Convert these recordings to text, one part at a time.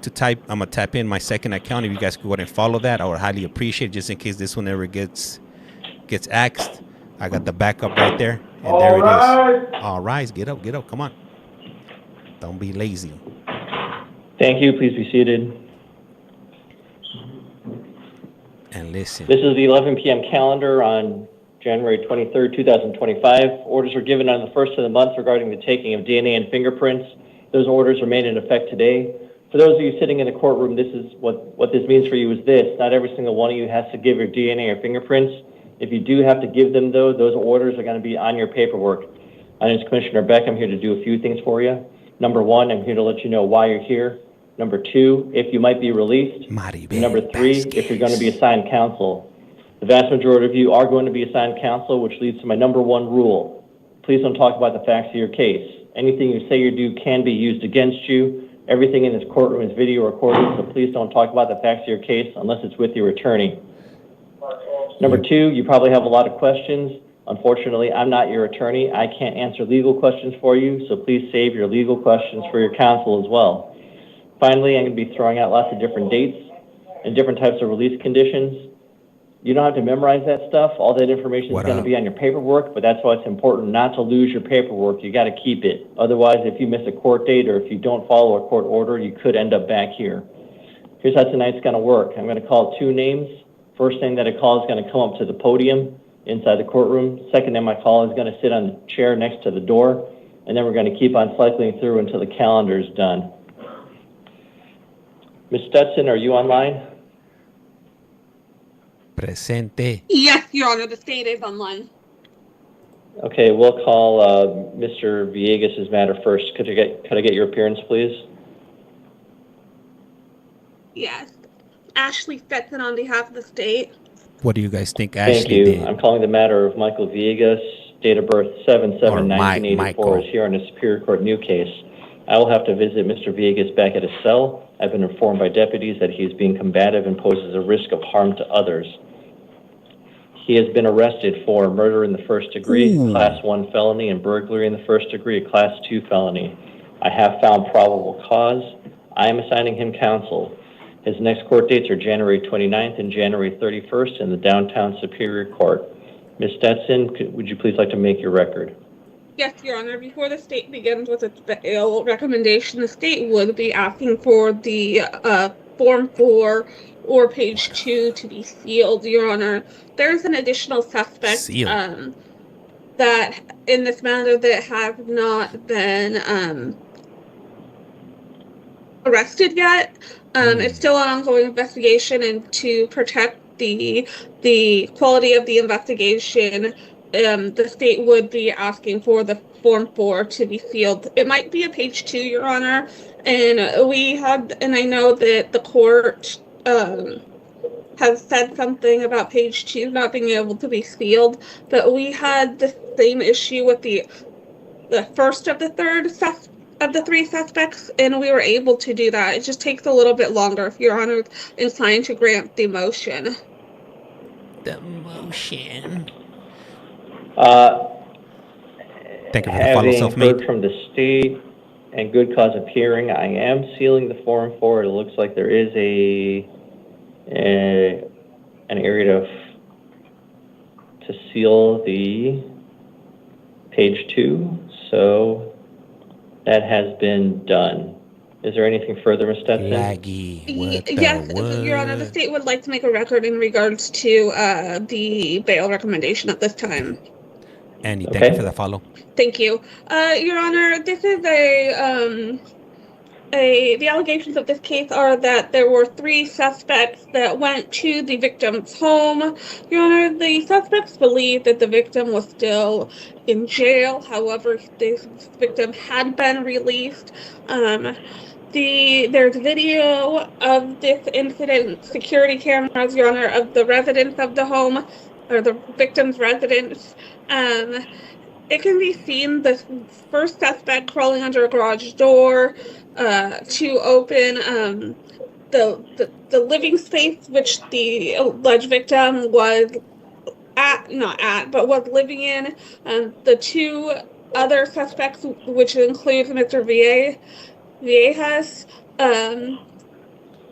to type. I'm gonna type in my second account. If you guys could go ahead and follow that, I would highly appreciate it, just in case this one ever gets axed. I got the backup right there, and there it is. All right, get up, come on. Don't be lazy. Thank you. Please be seated. And listen. This is the 11 p.m. calendar on January 23rd, 2025. Orders were given on the first of the month regarding the taking of DNA and fingerprints. Those orders remain in effect today. For those of you sitting in the courtroom, this is what this means for you is this. Not every single one of you has to give your DNA or fingerprints. If you do have to give them, though, those orders are going to be on your paperwork. My name is Commissioner Beck. I'm here to do a few things for you. Number one, I'm here to let you know why you're here. Number two, if you might be released. Number three, if you're going to be assigned counsel. The vast majority of you are going to be assigned counsel, which leads to my number one rule. Please don't talk about the facts of your case. Anything you say or do can be used against you. Everything in this courtroom is video recorded, so please don't talk about the facts of your case unless it's with your attorney. Number two, you probably have a lot of questions. Unfortunately, I'm not your attorney. I can't answer legal questions for you, so please save your legal questions for your counsel as well. Finally, I'm going to be throwing out lots of different dates and different types of release conditions. You don't have to memorize that stuff. All that information is going to be on your paperwork, but that's why it's important not to lose your paperwork. You got to keep it. Otherwise, if you miss a court date or if you don't follow a court order, you could end up back here. Here's how tonight's going to work. I'm going to call two names. First thing that I call is going to come up to the podium inside the courtroom. Second name I call is going to sit on the chair next to the door, and then we're going to keep on cycling through until the calendar is done. Ms. Stetson, are you online? Presente. Yes, Your Honor, the state is online. Okay, we'll call Mr. Villegas' matter first. Could I get your appearance, please? Yes. Ashley Stetson on behalf of the state. What do you guys think Ashley Thank you. did? I'm calling the matter of Michael Villegas, date of birth 7/7/1984, is here on a Superior Court new case. I will have to visit Mr. Villegas back at his cell. I've been informed by deputies that he is being combative and poses a risk of harm to others. He has been arrested for murder in the first degree, Class 1 felony, and burglary in the first degree, a Class 2 felony. I have found probable cause. I am assigning him counsel. His next court dates are January 29th and January 31st in the Downtown Superior Court. Ms. Stetson, would you please like to make your record? Yes, Your Honor. Before the state begins with its bail recommendation, the state would be asking for the Form 4 or page 2 to be sealed, Your Honor. There's an additional suspect that, in this matter, that have not been arrested yet. It's still an ongoing investigation, and to protect the quality of the investigation, the state would be asking for the Form 4 to be sealed. It might be a page 2, Your Honor, and I know that the court has said something about page 2 not being able to be sealed, but we had the same issue with the first of the three suspects, and we were able to do that. It just takes a little bit longer if Your Honor is inclined to grant the motion. The motion. Thank you for the follow, self-made. Having heard from the state and good cause of hearing, I am sealing the Form 4. It looks like there is an area to seal the page 2, so that has been done. Is there anything further, Ms. Stetson? Yes, Your Honor, the state would like to make a record in regards to the bail recommendation at this time. Annie, thank you for that follow. Thank you. Your Honor, this is the allegations of this case are that there were 3 suspects that went to the victim's home. Your Honor, the suspects believe that the victim was still in jail. However, this victim had been released. There's video of this incident, security cameras, Your Honor, of the residents of the home, or the victim's residence. It can be seen the first suspect crawling under a garage door to open the living space which the alleged victim was was living in. The 2 other suspects, which includes Mr. Villegas,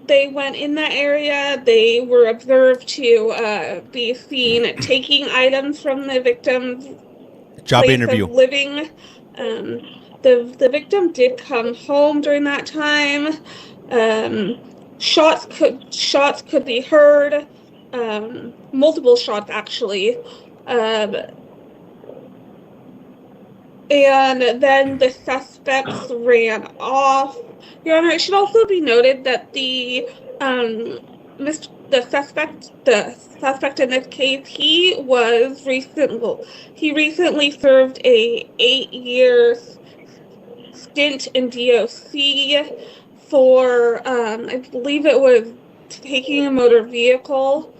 they went in that area. They were observed to be seen taking items from the victim's Job place interview. of living. The victim did come home during that time. Shots could be heard. Multiple shots actually. And then the suspects ran off. Your Honor, it should also be noted that the suspect in this case, he recently served a 8-year stint in DOC for I believe it was taking a motor vehicle.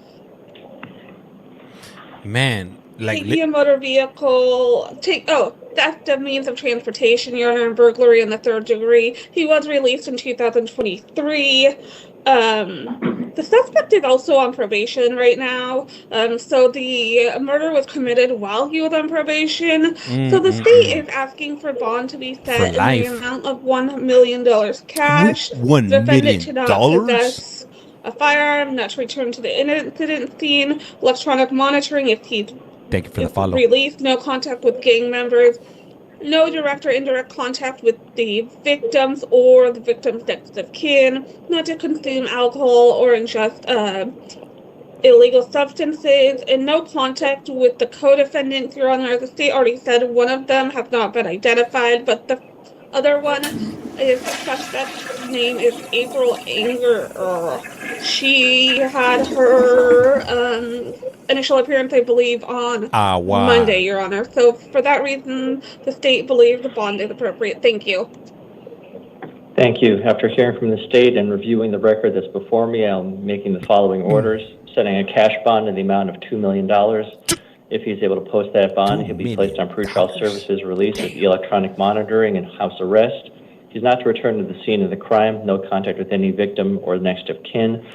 Man, like taking a motor vehicle, theft of means of transportation, Your Honor, and burglary in the 3rd degree. He was released in 2023. The suspect is also on probation right now. So the murder was committed while he was on probation. So the state is asking for bond to be set in the amount of $1 million cash. $1 Defendant to not million? possess a firearm, not to return to the incident scene, electronic monitoring if he's Thank you for the follow. Released, no contact with gang members, no direct or indirect contact with the victims or the victim's next of kin, not to consume alcohol or ingest illegal substances, and no contact with the co-defendants, Your Honor. The state already said one of them has not been identified, but the other one is the suspect's name is April Anger. She had her initial appearance, I believe, on Monday, Your Honor. So for that reason, the state believes the bond is appropriate. Thank you. Thank you. After hearing from the state and reviewing the record that's before me, I'm making the following orders. Setting a cash bond in the amount of $2 million. If he's able to post that bond, he'll be placed on pretrial services release with electronic monitoring and house arrest. He's not to return to the scene of the crime, no contact with any victim or next of kin,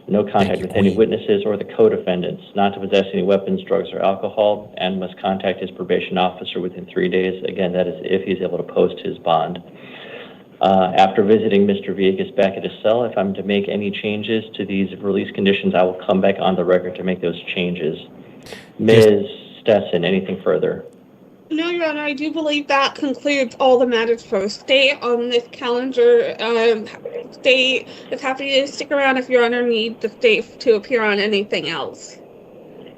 no contact with any witnesses or the co-defendants, not to possess any weapons, drugs, or alcohol, and must contact his probation officer within 3 days. Again, that is if he's able to post his bond. After visiting Mr. Villegas back at his cell, if I'm to make any changes to these release conditions, I will come back on the record to make those changes. Ms. Stetson, anything further? No, Your Honor, I do believe that concludes all the matters for the state on this calendar. State is happy to stick around if Your Honor needs the state to appear on anything else.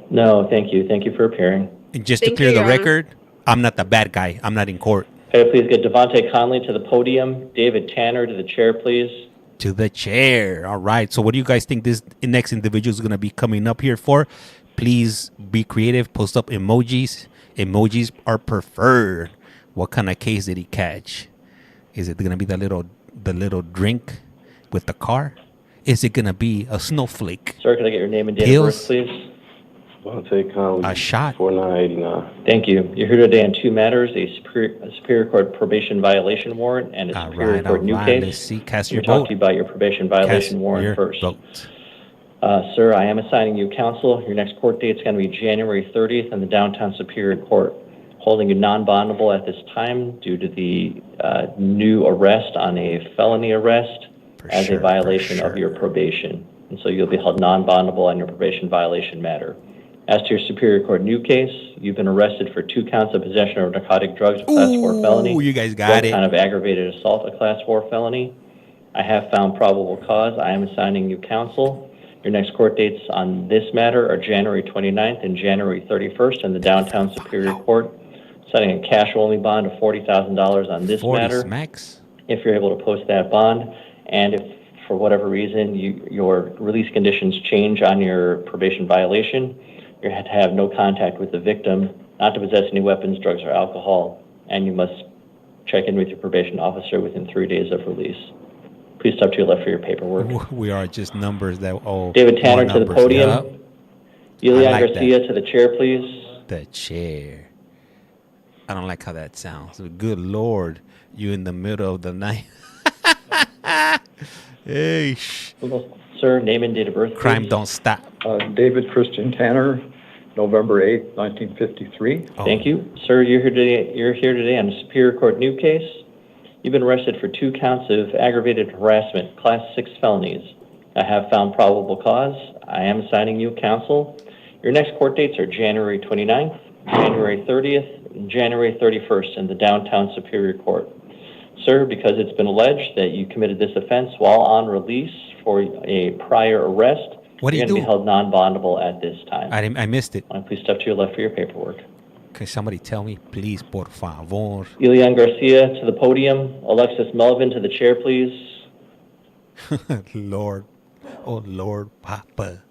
No, thank you. Thank you for appearing. And just to clear the record, I'm not the bad guy. I'm not in court. Okay, please get Devontae Conley to the podium. David Tanner to the chair, please. To the chair. All right. So what do you guys think this next individual is going to be coming up here for? Please be creative. Post up emojis. Emojis are preferred. What kind of case did he catch? Is it going to be the little drink with the car? Is it going to be a snowflake? Sir, can I get your name and date of birth, please? Devontae Conley. A shot. 4989. Thank you. You're here today on 2 matters: a Superior Court probation violation warrant and a Superior Court new case. Let's see. Cast We'll your talk vote. to you about your probation violation warrant first. Vote. Sir, I am assigning you counsel. Your next court date is going to be January 30th in the Downtown Superior Court. Holding you non-bondable at this time due to the new arrest on a felony arrest as a violation of your probation. And so you'll be held non-bondable on your probation violation matter. As to your Superior Court new case, you've been arrested for 2 counts of possession of narcotic drugs, a Class 4 felony. You guys got it. 1 count of aggravated assault, a Class 4 felony. I have found probable cause. I am assigning you counsel. Your next court dates on this matter are January 29th and January 31st in the Downtown Superior Court, setting a cash-only bond of $40,000 on this matter. Max. If you're able to post that bond, and if for whatever reason your release conditions change on your probation violation, you have to have no contact with the victim, not to possess any weapons, drugs, or alcohol, and you must check in with your probation officer within 3 days of release. Please step to your left for your paperwork. We are just numbers that David Tanner to the podium. Yep. Elian Garcia to the chair, please. The chair. I don't like how that sounds. Good Lord, you in the middle of the night. Hey. Sir, name and date of birth, Crime please. don't stop. David Christian Tanner, November 8th, 1953. Thank you. Sir, you're here today on a Superior Court new case. You've been arrested for 2 counts of aggravated harassment, Class 6 felonies. I have found probable cause. I am assigning you counsel. Your next court dates are January 29th, January 30th, and January 31st in the Downtown Superior Court. Sir, because it's been alleged that you committed this offense while on release for a prior arrest, What do you're you going to do? be held non-bondable at this time. I missed it. Please step to your left for your paperwork. Can somebody tell me, please, por favor? Elian Garcia to the podium. Alexis Melvin to the chair, please. Lord. Oh, Lord, Papa.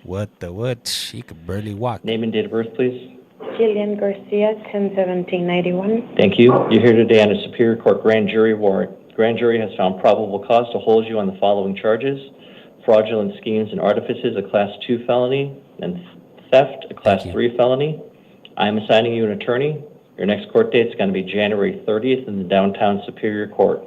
What? She could barely walk. Name and date of birth, please. Jillian Garcia, 10/17/91. Thank you. You're here today on a Superior Court grand jury warrant. Grand jury has found probable cause to hold you on the following charges: fraudulent schemes and artifices, a Class 2 felony, and theft, a Class 3 felony. I am assigning you an attorney. Your next court date is going to be January 30th in the Downtown Superior Court.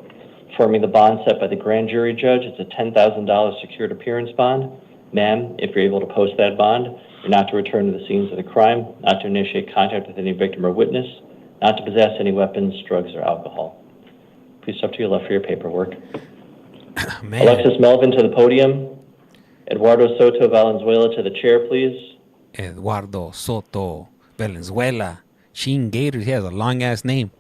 Affirming the bond set by the grand jury judge, it's a $10,000 secured appearance bond. Ma'am, if you're able to post that bond, you're not to return to the scenes of the crime, not to initiate contact with any victim or witness, not to possess any weapons, drugs, or alcohol. Please step to your left for your paperwork. Man. Alexis Melvin to the podium. Eduardo Soto Valenzuela to the chair, please. Eduardo Soto Valenzuela. Sheen Gators. He has a long-ass name.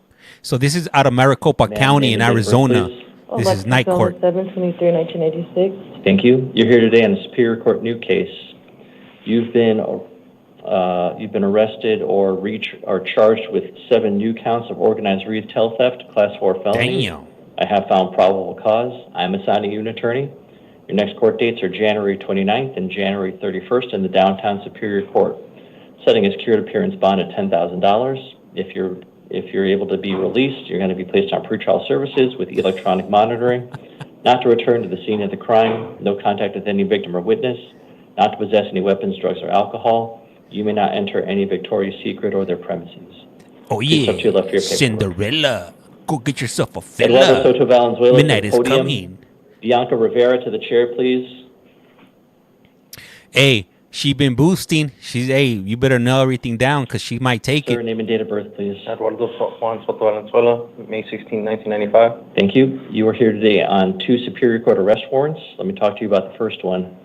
So this is out of Maricopa Ma'am, County name in and date of birth, Arizona. please. This is night court. 7/23/1986. Thank you. You're here today on the Superior Court new case. You've been arrested or charged with 7 new counts of organized retail theft, Class 4 felony. Damn. I have found probable cause. I am assigning you an attorney. Your next court dates are January 29th and January 31st in the Downtown Superior Court. Setting a secured appearance bond at $10,000. If you're able to be released, you're going to be placed on pretrial services with electronic monitoring, not to return to the scene of the crime, no contact with any victim or witness, not to possess any weapons, drugs, or alcohol. You may not enter any Victoria's Secret or their premises. Oh, Please step yeah. to your left for your paperwork. Cinderella. Go get yourself a Eduardo fella. Soto Valenzuela Midnight to is the podium. coming. Bianca Rivera to the chair, please. Hey, she been boosting. You better know everything down because she might take Sir, it. name and date of birth, please. Eduardo Juan Soto Valenzuela, May 16, 1995. Thank you. You are here today on 2 Superior Court arrest warrants. Let me talk to you about the first one.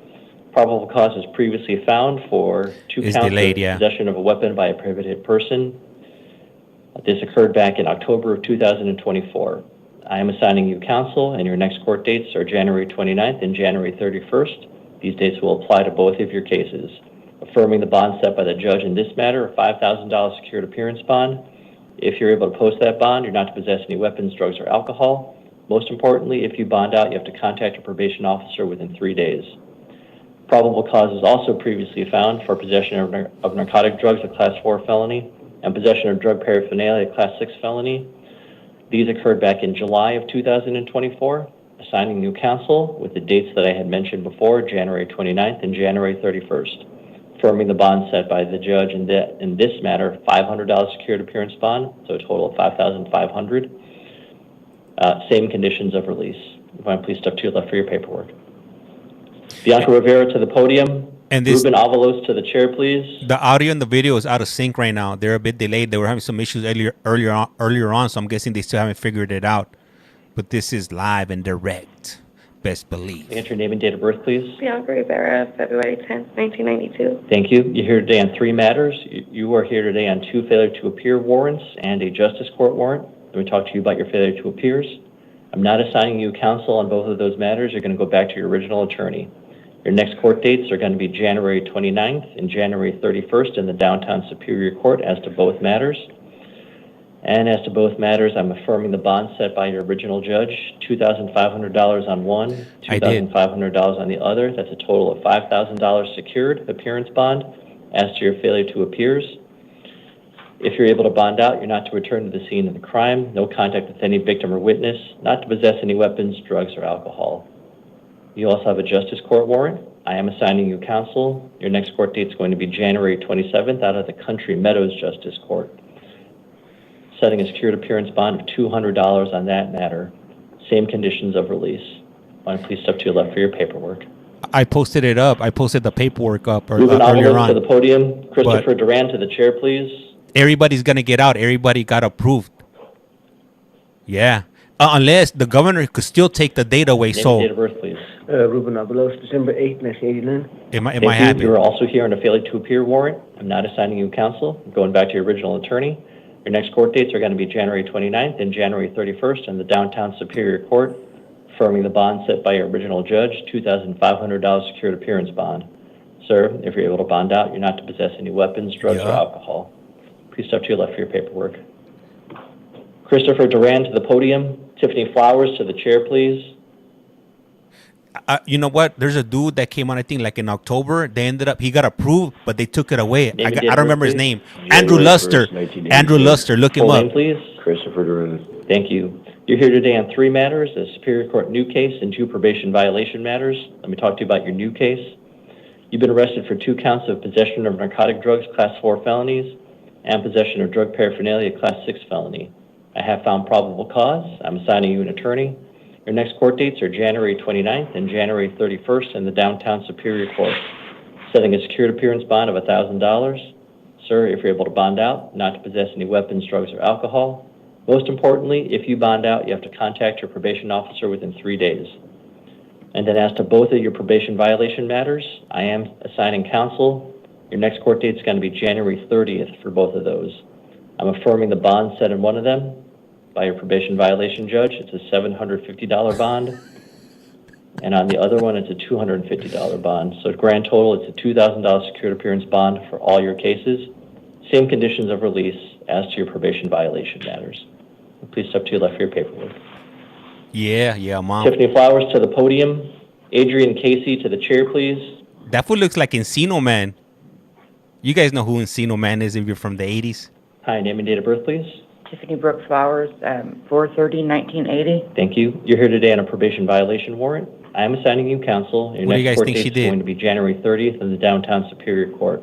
Probable cause is previously found for 2 It's counts delayed, of yeah. possession of a weapon by a prohibited person. This occurred back in October of 2024. I am assigning you counsel, and your next court dates are January 29th and January 31st. These dates will apply to both of your cases. Affirming the bond set by the judge in this matter, a $5,000 secured appearance bond. If you're able to post that bond, you're not to possess any weapons, drugs, or alcohol. Most importantly, if you bond out, you have to contact your probation officer within 3 days. Probable cause is also previously found for possession of narcotic drugs, a Class 4 felony, and possession of drug paraphernalia, a Class 6 felony. These occurred back in July of 2024. Assigning new counsel with the dates that I had mentioned before, January 29th and January 31st. Affirming the bond set by the judge in this matter, $500 secured appearance bond, so a total of $5,500. Same conditions of release. If I please step to your left for your paperwork. Bianca Rivera to the podium. And this, Ruben Avalos to the chair, please. the audio and the video is out of sync right now. They're a bit delayed. They were having some issues earlier on, so I'm guessing they still haven't figured it out. But this is live and direct. Best believe. Enter your name and date of birth, please. Bianca Rivera, February 10th, 1992. Thank you. You're here today on 3 matters. You are here today on 2 failure to appear warrants and a justice court warrant. Let me talk to you about your failure to appears. I'm not assigning you counsel on both of those matters. You're going to go back to your original attorney. Your next court dates are going to be January 29th and January 31st in the Downtown Superior Court as to both matters. And as to both matters, I'm affirming the bond set by your original judge, $2,500 on one, $2,500 on the other. That's a total of $5,000 secured appearance bond. As to your failure to appears, if you're able to bond out, you're not to return to the scene of the crime, no contact with any victim or witness, not to possess any weapons, drugs, or alcohol. You also have a justice court warrant. I am assigning you counsel. Your next court date is going to be January 27th out of the Country Meadows Justice Court. Setting a secured appearance bond of $200 on that matter. Same conditions of release. Want to please step to your left for your paperwork. I posted it up. I posted the paperwork up Ruben earlier Avalos on. to the podium. Christopher Duran to the chair, please. Everybody's going to get out. Everybody got approved. Yeah. Unless the governor could still take the data away. Name and So date of birth, please. Ruben Avalos, December 8, 1989. it might Thank you. happen. You are also here on a failure to appear warrant. I'm not assigning you counsel. I'm going back to your original attorney. Your next court dates are going to be January 29th and January 31st in the Downtown Superior Court, affirming the bond set by your original judge, $2,500 secured appearance bond. Sir, if you're able to bond out, you're not to possess any weapons, drugs, or alcohol. Please step to your left for your paperwork. Christopher Duran to the podium. Tiffany Flowers to the chair, please. You know what? There's a dude that came on, I think, like in October. He got approved, but they took it away. I don't remember his name. Andrew Luster. Andrew Luster. Look him Full up. name, please. Christopher Duran. Thank you. You're here today on 3 matters, a Superior Court new case and 2 probation violation matters. Let me talk to you about your new case. You've been arrested for 2 counts of possession of narcotic drugs, Class 4 felonies, and possession of drug paraphernalia, Class 6 felony. I have found probable cause. I'm assigning you an attorney. Your next court dates are January 29th and January 31st in the Downtown Superior Court, setting a secured appearance bond of $1,000. Sir, if you're able to bond out, not to possess any weapons, drugs, or alcohol. Most importantly, if you bond out, you have to contact your probation officer within 3 days. And then as to both of your probation violation matters, I am assigning counsel. Your next court date is going to be January 30th for both of those. I'm affirming the bond set in one of them by your probation violation judge. It's a $750 bond. And on the other one, it's a $250 bond. So grand total, it's a $2,000 secured appearance bond for all your cases. Same conditions of release as to your probation violation matters. Please step to your left for your paperwork. Yeah, Mom. Tiffany Flowers to the podium. Adrian Casey to the chair, please. That fool looks like Encino Man. You guys know who Encino Man is if you're from the 80s. Hi, name and date of birth, please. Tiffany Brooks Flowers, 4/30/1980. Thank you. You're here today on a probation violation warrant. I am assigning you counsel. Your What do you next guys court think date she is did? going to be January 30th in the Downtown Superior Court.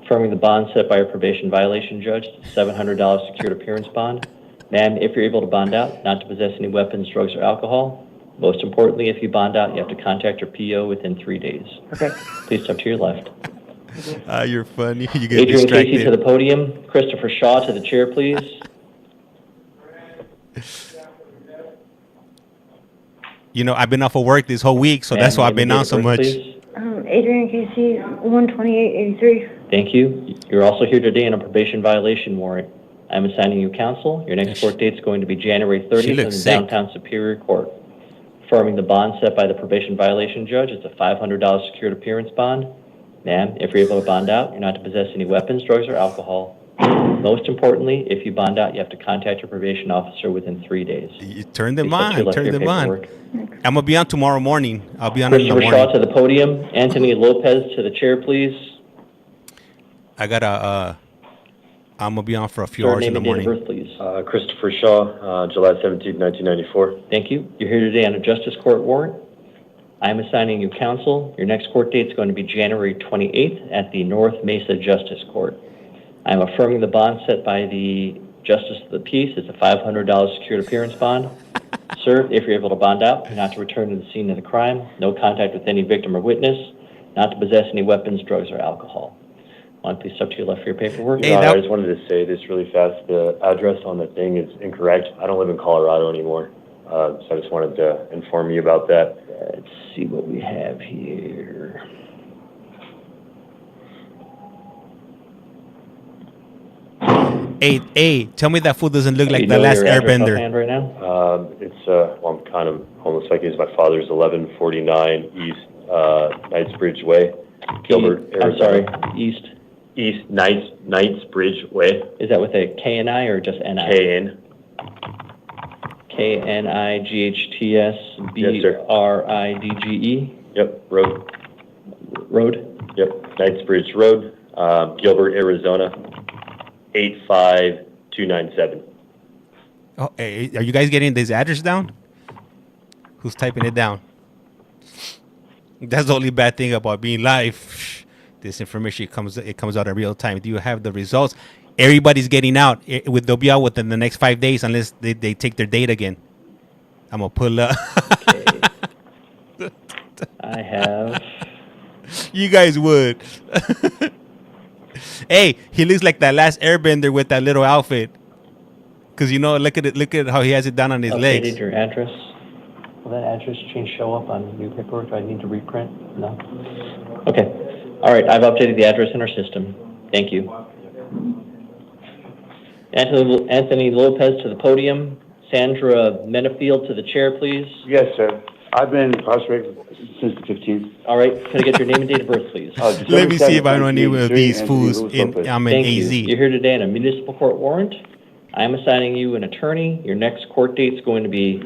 Affirming the bond set by your probation violation judge, $700 secured appearance bond. Ma'am, if you're able to bond out, not to possess any weapons, drugs, or alcohol. Most importantly, if you bond out, you have to contact your PO within 3 days. Okay. Please step to your left. You're funny. You get Adrian distracted. Casey to the podium. Christopher Shaw to the chair, please. You know, I've been off of work this whole week, so that's why I've been on so much. Adrian Casey, 12883. Thank you. You're also here today on a probation violation warrant. I'm assigning you counsel. Your next court date is going to be January 30th in the looks sick. Downtown Superior Court. Affirming the bond set by the probation violation judge, it's a $500 secured appearance bond. Ma'am, if you're able to bond out, you're not to possess any weapons, drugs, or alcohol. Most importantly, if you bond out, you have to contact your probation officer within 3 days. You turn them Please step to your on. left Turn for your them on. paperwork. I'm going to be on tomorrow morning. I'll be on in the Christopher Shaw morning. to the podium. Anthony Lopez to the chair, please. I got to, I'm going to be on for a few Your hours in name the and date of morning. birth, please. Christopher Shaw, July 17, 1994. Thank you. You're here today on a justice court warrant. I'm assigning you counsel. Your next court date is going to be January 28th at the North Mesa Justice Court. I'm affirming the bond set by the Justice of the Peace. It's a $500 secured appearance bond. Sir, if you're able to bond out, you're not to return to the scene of the crime, no contact with any victim or witness, not to possess any weapons, drugs, or alcohol. Please step to your left for your paperwork. Hey, Your Honor, I just wanted to say this really fast. The address on the thing is incorrect. I don't live in Colorado anymore, so I just wanted to inform you about that. Let's see what we have here. Hey, tell me that fool doesn't look Do like you the know last your address airbender. offhand right now? I'm kind of homeless like it's my father's, 1149 East Knightsbridge Way, Gilbert, I'm sorry, Arizona. East. Knightsbridge Way, Is that with a K-N-I or just N-I? KN. K-N-I-G-H-T-S-B-R-I-D-G-E. Yep, road. Road? Knightsbridge Road, Gilbert, Arizona, 85297. Oh, hey, are you guys getting this address down? Who's typing it down? That's the only bad thing about being live. This information comes out in real time. Do you have the results? Everybody's getting out. They'll be out within the next 5 days unless they take their date again. I'm gonna pull up. Okay. I have... You guys would. Hey, he looks like that last airbender with that little outfit. Because look at how he has it down on his legs. Updated your address. Will that address change show up on new paperwork? Do I need to reprint? No. Okay. All right. I've updated the address in our system. Thank you. Anthony Lopez to the podium. Sandra Menafield to the chair, please. Yes, sir. I've been incarcerated since the 15th. All right. Can I get your name and date of birth, please? Let me see if I know any of these fools. I'm in AZ. You're here today on a municipal court warrant. I'm assigning you an attorney. Your next court date is going to be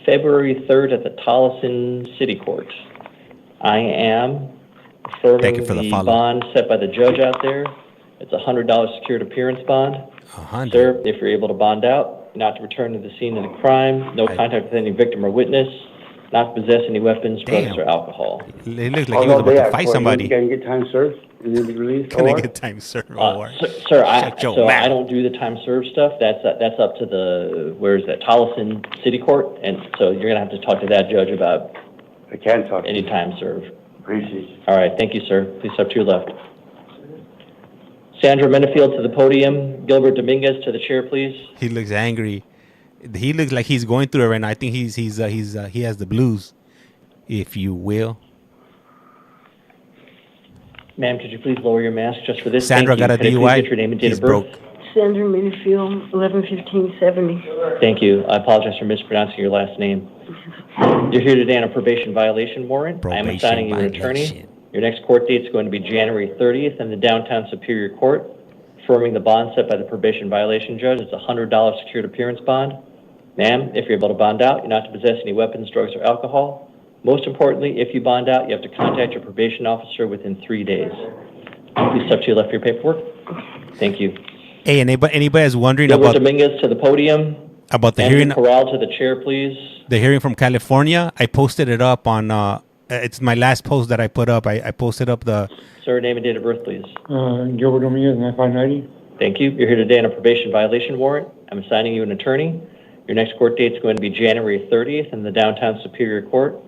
February 3rd at the Tolleson City Court. I am affirming the bond set by the judge out there. It's a $100 secured appearance bond. Sir, if you're able to bond out, not to return to the scene of the crime, no contact with any victim or witness, not to possess any weapons, drugs, or alcohol. It looks like he was about to fight somebody. Can you get time served? Can I get time served? Sir, I don't do the time served stuff. That's up to the, where is that, Tolleson City Court? And so you're going to have to talk to that judge about I can't talk any time served. Appreciate you. All right, thank you, sir. Please step to your left. Sandra Menafield to the podium. Gilbert Dominguez to the chair, please. He looks angry. He looks like he's going through it right now. I think he has the blues, if you will. Ma'am, could you please lower your mask just for this? Sandra got a DUI. Get your name and date of birth? Sandra Minifield, 11/15/70. Thank you. I apologize for mispronouncing your last name. You're here today on a probation violation warrant. I am assigning you an attorney. Your next court date is going to be January 30th in the Downtown Superior Court. Affirming the bond set by the probation violation judge. It's a $100 secured appearance bond. Ma'am, if you're able to bond out, you're not to possess any weapons, drugs, or alcohol. Most importantly, if you bond out, you have to contact your probation officer within 3 days. Please step to your left for your paperwork. Thank you. Hey, anybody is wondering Gilbert Dominguez to the podium. About the hearing. Peralta to the chair, please. The hearing from California. I posted it up on. It's my last post that I put up. I posted up the. Sir, name and date of birth, please. Gilbert Dominguez, 9590. Thank you. You're here today on a probation violation warrant. I'm assigning you an attorney. Your next court date is going to be January 30th in the Downtown Superior Court.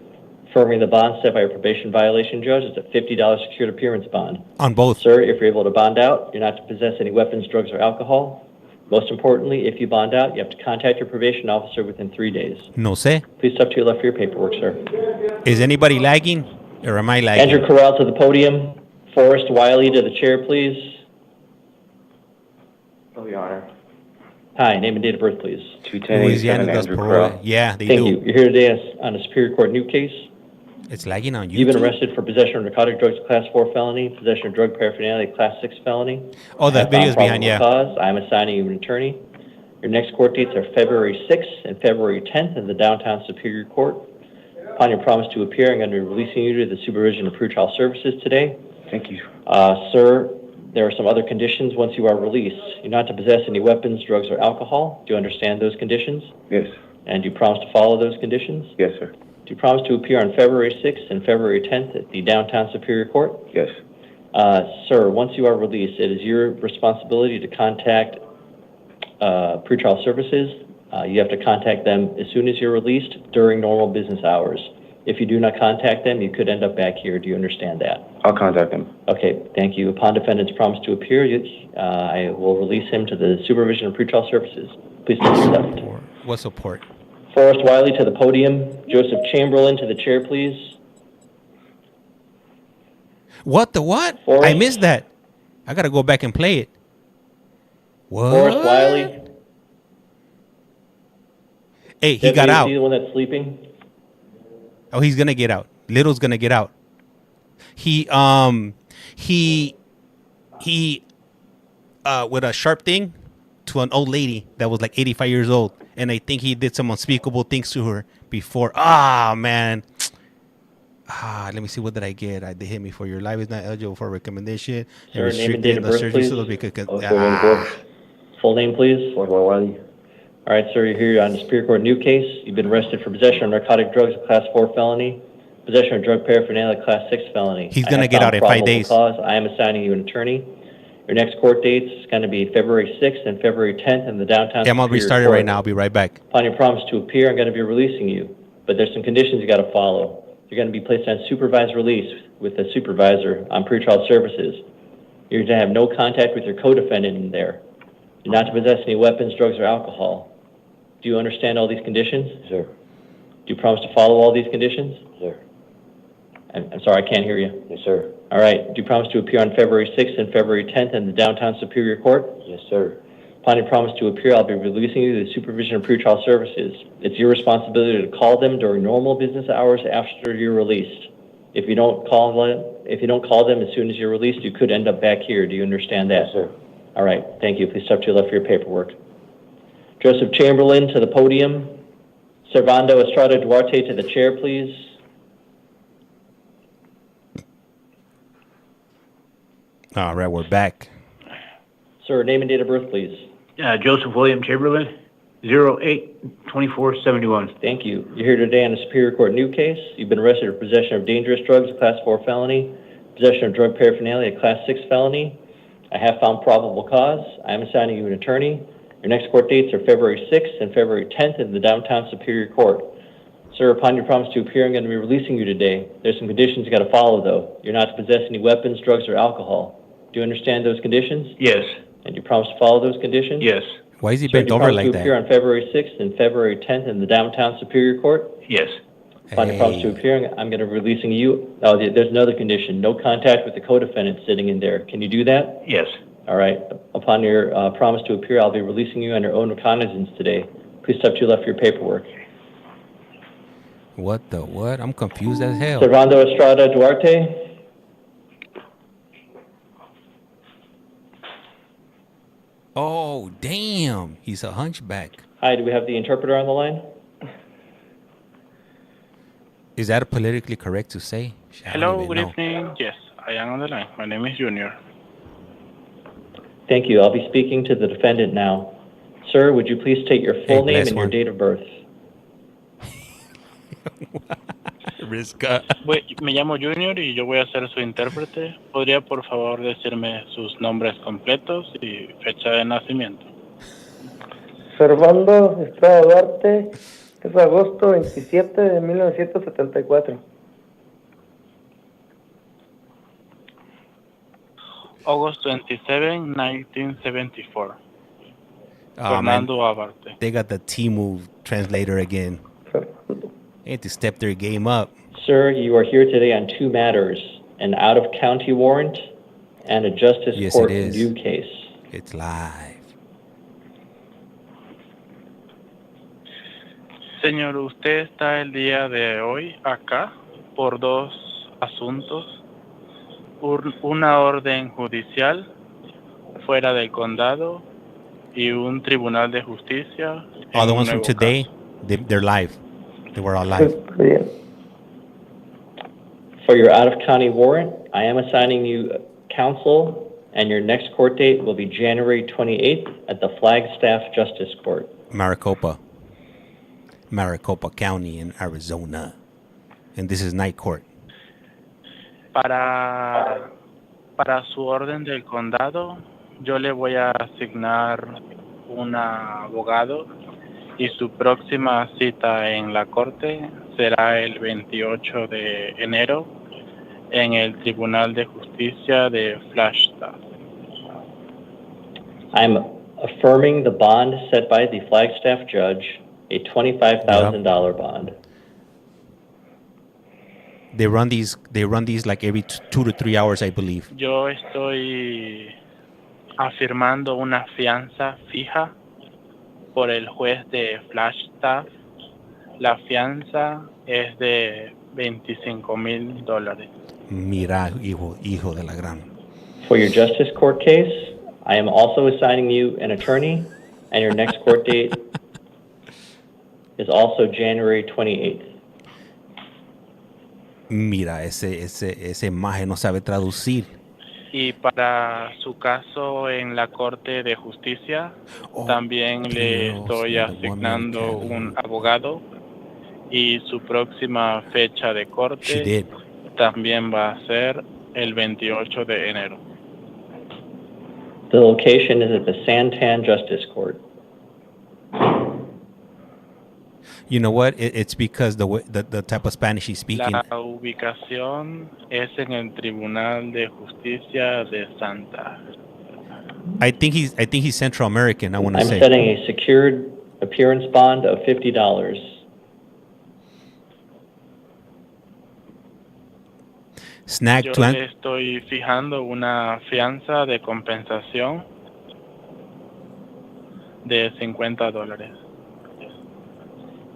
Affirming the bond set by a probation violation judge. It's a $50 secured appearance bond. On both. Sir, if you're able to bond out, you're not to possess any weapons, drugs, or alcohol. Most importantly, if you bond out, you have to contact your probation officer within 3 days. No sé. Please step to your left for your paperwork, sir. Is anybody lagging, or am I lagging? Andrew Corral to the podium. Forrest Wiley to the chair, please. Oh, Your Honor. Hi, name and date of birth, please. 210 Andrew Corral. Yeah, they do. Thank you. You're here today on a Superior Court new case. It's lagging on YouTube. You've been arrested for possession of narcotic drugs, Class 4 felony, possession of drug paraphernalia, Class 6 felony. Oh, that video's behind, yeah. Cause. I'm assigning you an attorney. Your next court dates are February 6th and February 10th in the Downtown Superior Court. Upon your promise to appear, I'm going to be releasing you to the supervision of pretrial services today. Thank you. Sir, there are some other conditions once you are released. You're not to possess any weapons, drugs, or alcohol. Do you understand those conditions? Yes. And do you promise to follow those conditions? Yes, sir. Do you promise to appear on February 6th and February 10th at the Downtown Superior Court? Yes. Sir, once you are released, it is your responsibility to contact pretrial services. You have to contact them as soon as you're released during normal business hours. If you do not contact them, you could end up back here. Do you understand that? I'll contact them. Okay, thank you. Upon defendant's promise to appear, I will release him to the supervision of pretrial services. Please take your left. What support? Forrest Wiley to the podium. Joseph Chamberlain to the chair, please. What the what? Forrest. I missed that. I got to go back and play it. What? Forrest Wiley. Hey, he got out. Is he the one that's sleeping? Oh, he's going to get out. Little's going to get out. He with a sharp thing to an old lady that was like 85 years old. And I think he did some unspeakable things to her before. Man. Let me see. What did I get? They hit me for your life is not eligible for recommendation. Sir, name and date of birth, please. Full name, please. Forrest Wiley. All right, sir, you're here on the Superior Court new case. You've been arrested for possession of narcotic drugs, Class 4 felony, possession of drug paraphernalia, Class 6 felony. He's going to get out in 5 days. I am assigning you an attorney. Your next court dates is going to be February 6th and February 10th in the Downtown I'm going to restart it right now. I'll be right back. Upon your promise to appear, I'm going to be releasing you. But there's some conditions you got to follow. You're going to be placed on supervised release with a supervisor on pretrial services. You're going to have no contact with your co-defendant in there. You're not to possess any weapons, drugs, or alcohol. Do you understand all these conditions? Yes, sir. Do you promise to follow all these conditions? Yes, sir. I'm sorry, I can't hear you. Yes, sir. All right. Do you promise to appear on February 6th and February 10th in the downtown Superior Court? Yes, sir. Upon your promise to appear, I'll be releasing you to the supervision of pretrial services. It's your responsibility to call them during normal business hours after you're released. If you don't call them as soon as you're released, you could end up back here. Do you understand that? Yes, sir. All right. Thank you. Please step to your left for your paperwork. Joseph Chamberlain to the podium. Servando Estrada Duarte to the chair, please. All right, we're back. Sir, name and date of birth, please. Joseph William Chamberlain, 08-2471. Thank you. You're here today on a Superior Court new case. You've been arrested for possession of dangerous drugs, a Class 4 felony, possession of drug paraphernalia, a Class 6 felony. I have found probable cause. I am assigning you an attorney. Your next court dates are February 6th and February 10th in the downtown Superior Court. Sir, upon your promise to appear, I'm going to be releasing you today. There's some conditions you got to follow, though. You're not to possess any weapons, drugs, or alcohol. Do you understand those conditions? Yes. And you promise to follow those conditions? Yes. Why is he bent over like that? Do you promise to appear on February 6th and February 10th in the downtown Superior Court? Yes. Upon your promise to appear, I'm going to be releasing you. Oh, there's another condition. No contact with the co-defendant sitting in there. Can you do that? Yes. All right. Upon your promise to appear, I'll be releasing you on your own recognizance today. Please step to your left for your paperwork. What the what? I'm confused as hell. Servando Estrada Duarte. Oh, damn. He's a hunchback. Hi, do we have the interpreter on the line? Is that politically correct to say? Hello, good evening. Yes, I am on the line. My name is Junior. Thank you. I'll be speaking to the defendant now. Sir, would you please state your full name and your date of birth? Me llamo Junior y yo voy a ser su intérprete. ¿Podría por favor decirme sus nombres completos y fecha de nacimiento? Servando Estrada Duarte, es agosto 27 de 1974. August 27, 1974. Fernando Abarte. They got the T-move translator again. They had to step their game up. Sir, you are here today on two matters, an out-of-county warrant and a justice court review case. It's live. Señor, usted está el día de hoy acá por dos asuntos. Una orden judicial fuera del condado y un tribunal de justicia. All the ones from today, they're live. They were all live. For your out-of-county warrant, I am assigning you counsel, and your next court date will be January 28th at the Flagstaff Justice Court. Maricopa County in Arizona. And this is night court. Para su orden del condado, yo le voy a asignar un abogado y su próxima cita en la corte será el 28 de enero en el Tribunal de Justicia de Flagstaff. I'm affirming the bond set by the Flagstaff judge, a $25,000 bond. They run these like every 2 to 3 hours, I believe. Yo estoy afirmando una fianza fija por el juez de Flagstaff. La fianza es de $25,000. Mira, hijo de la gran. For your justice court case, I am also assigning you an attorney, and your next court date is also January 28th. Mira, ese maje no sabe traducir. Y para su caso en la Corte de Justicia, también le estoy asignando un abogado y su próxima fecha de corte también va a ser el 28 de enero. The location is at the Santan Justice Court. You know what? It's because the type of Spanish he's speaking. La ubicación es en el Tribunal de Justicia de Santa. I think he's Central American. I want to I'm say. setting a secured appearance bond of $50. Snag Yo to le estoy fijando una fianza de compensación de $50.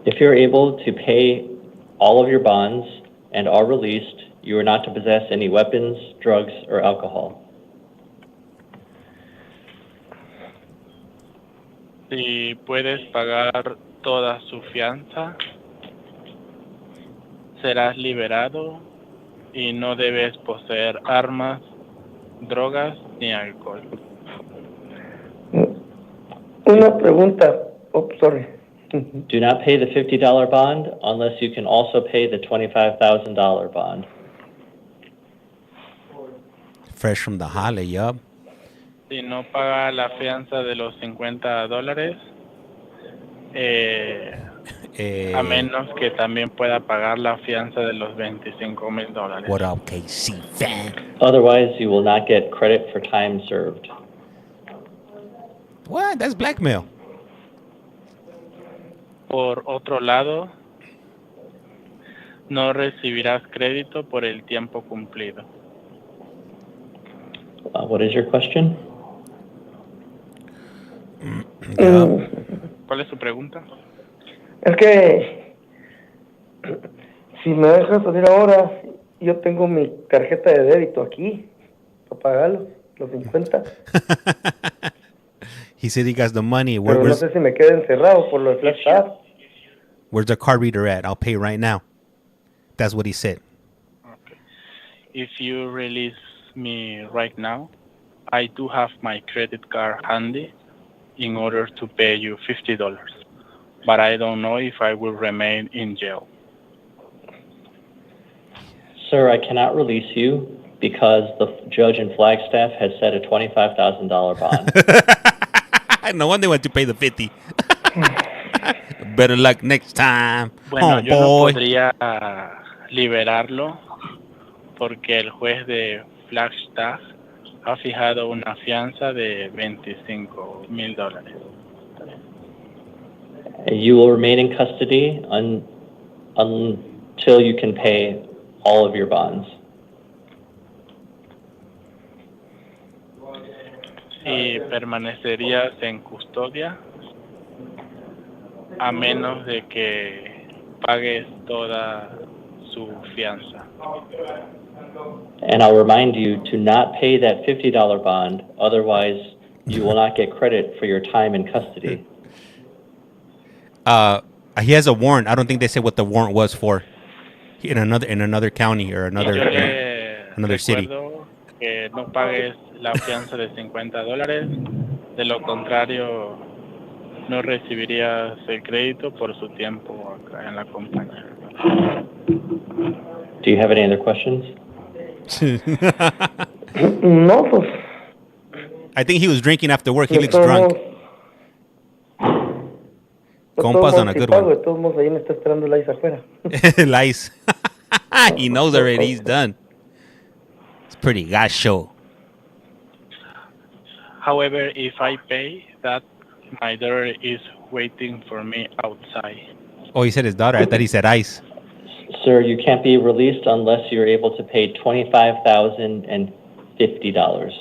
If you're able to pay all of your bonds and are released, you are not to possess any weapons, drugs, or alcohol. Si puedes pagar toda su fianza, serás liberado y no debes poseer armas, drogas ni alcohol. Una pregunta. Oh, sorry. Do not pay the $50 bond unless you can also pay the $25,000 bond. Fresh from the Halle, yup. Si no paga la fianza de los $50, a menos que también pueda pagar la fianza de los $25,000. What up, KC fan? Otherwise, you will not get credit for time served. What? That's blackmail. Por otro lado, no recibirás crédito por el tiempo cumplido. What is your question? ¿Cuál es su pregunta? Es que si me dejas salir ahora, yo tengo mi tarjeta de débito aquí para pagarlo, los 50. He said he got the money. Pero no sé si me quedé encerrado por lo de Flash Card. Where's the card reader at? I'll pay right now. That's what he said. Okay. If you release me right now, I do have my credit card handy in order to pay you $50. But I don't know if I will remain in jail. Sir, I cannot release you because the judge in Flagstaff has set a $25,000 bond. No wonder they went to pay the 50. Better luck next time. Bueno, yo no podría liberarlo porque el juez de Flagstaff ha fijado una fianza de $25,000. You will remain in custody until you can pay all of your bonds. Y permanecerías en custodia a menos de que pagues toda su fianza. And I'll remind you to not pay that $50 bond, otherwise you will not get credit for your time in custody. He has a warrant. I don't think they said what the warrant was for in another county or another city. Que no pagues la fianza de $50. De lo contrario, no recibirías el crédito por su tiempo acá en la compañía. Do you have any other questions? No, pues. I think he was drinking after work. He looks drunk. Compas on a good one. De todos modos, ahí me está esperando el ICE afuera. El ICE. He knows already. He's done. It's pretty gacho. However, if I pay that, my daughter is waiting for me outside. Oh, he said his daughter. I thought he said ICE. Sir, you can't be released unless you're able to pay $25,050.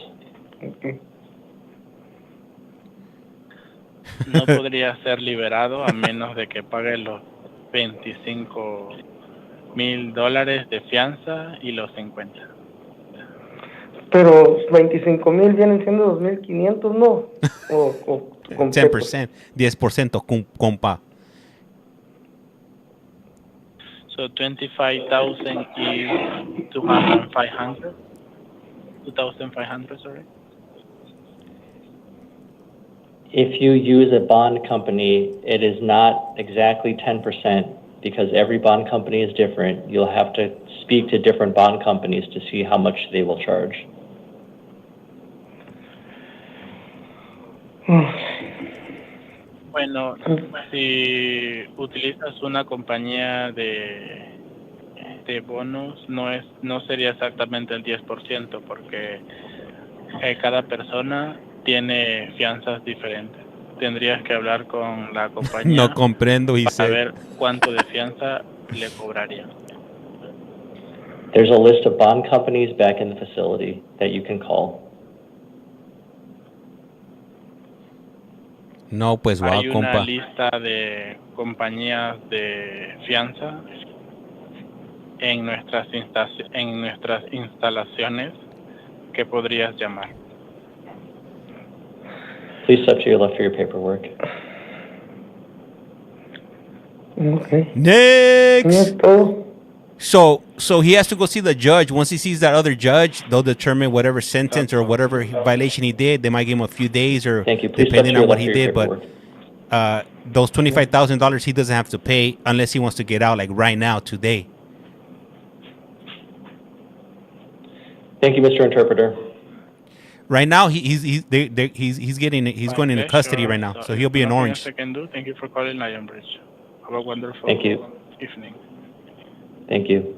Okay. No podría ser liberado a menos de que pague los $25,000 de fianza y los 50. Pero 25,000 vienen siendo 2,500, ¿no? O 10%. 10%, compa. So 25,000 is 2,500. 2,500, sorry. If you use a bond company, it is not exactly 10% because every bond company is different. You'll have to speak to different bond companies to see how much they will charge. Bueno, si utilizas una compañía de bonos, no sería exactamente el 10% porque cada persona tiene fianzas diferentes. Tendrías que hablar con la compañía No comprendo, he para said. ver cuánto de fianza le cobrarían. There's a list of bond companies back in the facility that you can call. No, pues wow, Hay una compa. lista de compañías de fianza en nuestras instalaciones que podrías llamar. Please step to your left for your paperwork. Okay. Next. todo. So he has to go see the judge. Once he sees that other judge, they'll determine whatever sentence or whatever violation he did. They might give him a few days or Thank you. Please depending step to on what your he left for your did. But those $25,000 he doesn't have to pay unless he wants to get out like right now, today. Thank you, Mr. Interpreter. Right now he's going into custody Sure. right now, so he'll be in nothing orange. else I can do. Thank you for calling Lion Bridge. Have a wonderful Thank you. evening. Thank you.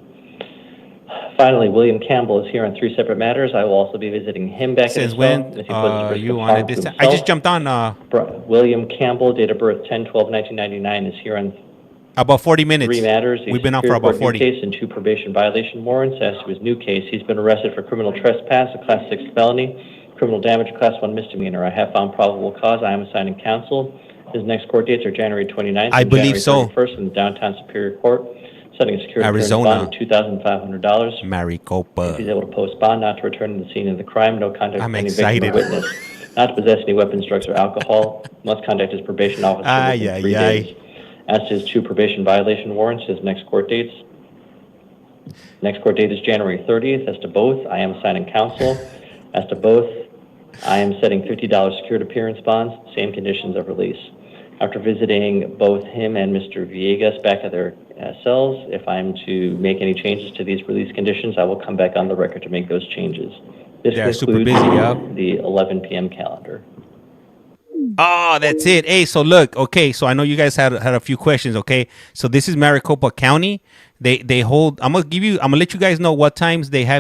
Finally, William Campbell is here on 3 separate matters. I will also be visiting him back Since at his when home. If he puts his risk you of wanted harm this? to I just himself. jumped on William Campbell, date of birth 10/12/1999, is here on about 40 minutes. 3 matters. We've been on for Superior about Court 40. new case and 2 probation violation warrants. As to his new case, he's been arrested for criminal trespass, a Class 6 felony, criminal damage, a Class 1 misdemeanor. I have found probable cause. I am assigning counsel. His next court dates are January 29th I and believe January so. 31st in the Downtown Superior Court, setting a security clearance Arizona. bond of $2,500. Maricopa. If he's able to post bond, not to return to the scene of the crime, no contact I'm with any victim excited. or witness, not to possess any weapons, drugs, or alcohol, must contact his probation officer within 3 days. As to his 2 probation violation warrants, his next court dates. Next court date is January 30th. As to both, I am assigning counsel. As to both, I am setting $50 secured appearance bonds, same conditions of release. After visiting both him and Mr. Villegas back at their cells, if I'm to make any changes to these release conditions, I will come back on the record to make those changes. This They're super concludes busy, yeah. the 11 p.m. calendar. Oh, that's it. Hey, so look, okay, so I know you guys had a few questions, okay? So this is Maricopa County. They hold, I'm gonna let you guys know what times they have